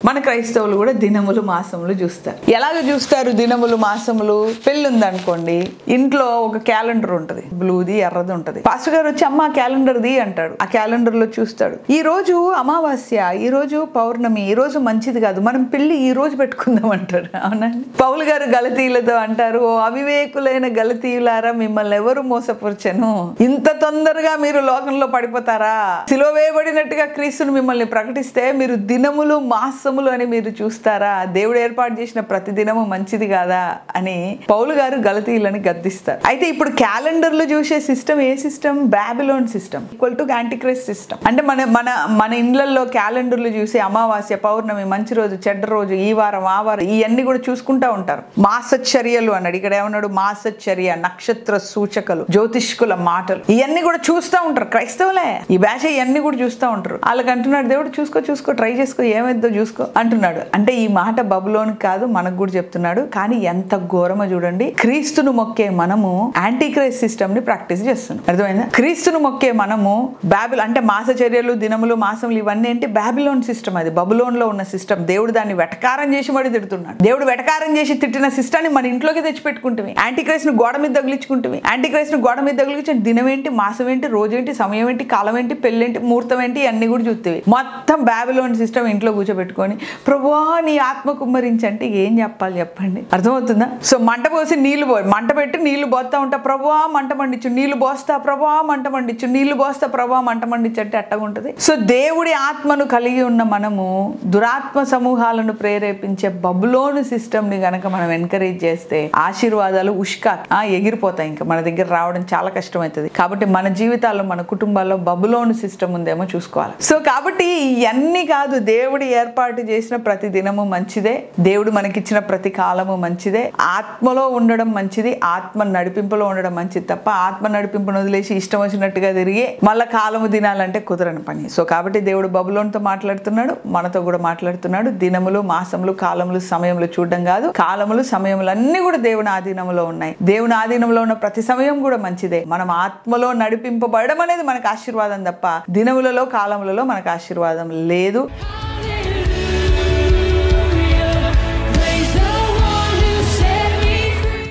మన క్రైస్తవులు కూడా దినములు మాసములు చూస్తారు. ఎలాగ చూస్తారు దినములు మాసములు? పెళ్ళి ఉందనుకోండి, ఇంట్లో ఒక క్యాలెండర్ ఉంటుంది, బ్లూది ఎర్రది ఉంటుంది. పాస్టర్ గారు వచ్చి అమ్మ క్యాలెండర్ది అంటాడు. ఆ క్యాలెండర్ లో చూస్తాడు, ఈ రోజు అమావాస్య, ఈ రోజు పౌర్ణమి, ఈ రోజు మంచిది కాదు, మనం పెళ్లి ఈ రోజు పెట్టుకుందాం అంటాడు. అవునండి. పౌలు గారు గలతీయులతో అంటారు, ఓ అవివేకులైన గలతీయులారా, మిమ్మల్ని ఎవరు మోసపరచెను? ఇంత తొందరగా మీరు లోకంలో పడిపోతారా? సిలువ వేయబడినట్టుగా క్రీస్తును మిమ్మల్ని ప్రకటిస్తే మీరు దినములు మాసములు అని మీరు చూస్తారా? దేవుడు ఏర్పాటు చేసిన ప్రతి దినము మంచిది కాదా అని పౌలు గారు గలతీయులని గద్దిస్తారు. అయితే ఇప్పుడు క్యాలెండర్లు చూసే సిస్టమ్ ఏ system? Babylon system equal to antichrist system. అంటే మన మన మన ఇండ్లలో క్యాలెండర్లు చూసి అమావాస్య, పౌర్ణమి, మంచి రోజు, చెడ్డ రోజు, ఈ వారం ఆ వారం ఇవన్నీ కూడా చూసుకుంటా ఉంటారు. మాసచర్యలు అన్నాడు, ఇక్కడ ఏమన్నాడు? మాసచర్య, నక్షత్ర సూచకలు, జ్యోతిష్కుల మాటలు, ఇవన్నీ కూడా చూస్తూ ఉంటారు క్రైస్తవులే. ఈ భాష ఇవన్నీ కూడా చూస్తూ ఉంటారు. వాళ్ళకి అంటున్నాడు దేవుడు, చూసుకో చూసుకో, ట్రై చేసుకో, ఏమైద్దో చూసుకో అంటున్నాడు. అంటే ఈ మాట బబులోన్ కాదు, మనకు కూడా చెప్తున్నాడు. కానీ ఎంత ఘోరమో చూడండి. క్రీస్తును మొక్కే మనము యాంటీ క్రైస్ట్ సిస్టమ్ ని ప్రాక్టీస్ చేస్తున్నాం. అర్థమైందా? క్రీస్తును మొక్కే మనము అంటే మాసచర్యలు, దినములు, మాసములు ఇవన్నీ ఏంటి? Babylon system. అది బబులోన్ లో ఉన్న సిస్టమ్. దేవుడు దాన్ని వెటకారం చేసి మరి తిడుతున్నాడు. దేవుడు వెటకారం చేసి తిట్టిన సిస్టాన్ని మన ఇంట్లోకి తెచ్చిపెట్టుకుంటుంది. యాంటీ క్రైస్ట్ ను గోడ మీద తగిలించుకుంటుంది. యాంటీ క్రైస్ట్ ను గోడ మీద తగిలించి దినం ఏంటి, మాసం ఏంటి, రోజు ఏంటి, సమయం ఏంటి, కాలం ఏంటి, పెళ్ళేంటి, ముహూర్తం ఏంటి, అన్ని కూడా చూస్తేవి. మొత్తం బాబిలోన్ సిస్టమ్ ఇంట్లో కూర్చోబెట్టుకొని ప్రభువా నీ ఆత్మ కుమ్మరించంటే ఏం చెప్పాలి చెప్పండి? అర్థమవుతుందా? సో మంట పోసి నీళ్లు మంట పెట్టి నీళ్లు పోస్తా ఉంటా, ప్రభువా మంట మండించు, నీళ్లు పోస్తా, ప్రభువా మంట మండించు, నీళ్లు పోస్తా, ప్రభువా మంట మండించు అంటే అట్టగా ఉంటుంది. సో దేవుడి ఆత్మను కలిగి ఉన్న మనము దురాత్మ సమూహాలను ప్రేరేపించే బబులోను సిస్టమ్ ని గనక మనం ఎంకరేజ్ చేస్తే ఆశీర్వాదాలు ఉష్కా ఎగిరిపోతాయి. ఇంకా మన దగ్గర రావడం చాలా కష్టమవుతుంది. కాబట్టి మన జీవితాల్లో, మన కుటుంబాల్లో బబులోను సిస్టమ్ ఉందేమో చూసుకోవాలి. సో కాబట్టి ఇవన్నీ కాదు, దేవుడు ఏర్పాటు చేసిన ప్రతి దినము మంచిదే, దేవుడు మనకిచ్చిన ప్రతి కాలము మంచిదే, ఆత్మలో ఉండడం మంచిది, ఆత్మ నడిపింపులో ఉండడం మంచిది తప్ప ఆత్మ నడిపింపును వదిలేసి ఇష్టం వచ్చినట్టుగా తిరిగి మళ్ళా కాలము దినాలంటే కుదరని పని. సో కాబట్టి దేవుడు బబులోన్తో మాట్లాడుతున్నాడు, మనతో కూడా మాట్లాడుతున్నాడు. దినములు, మాసములు, కాలములు, సమయములు చూడడం కాదు, కాలములు, సమయములు అన్ని కూడా దేవుని ఆధీనంలో ఉన్నాయి. దేవుని ఆధీనంలో ఉన్న ప్రతి సమయం కూడా మంచిదే. మనం ఆత్మలో నడిపింపబడడం అనేది మనకు ఆశీర్వాదం తప్ప దినములలో, కాలములలో మనకు ఆశీర్వాదం లేదు.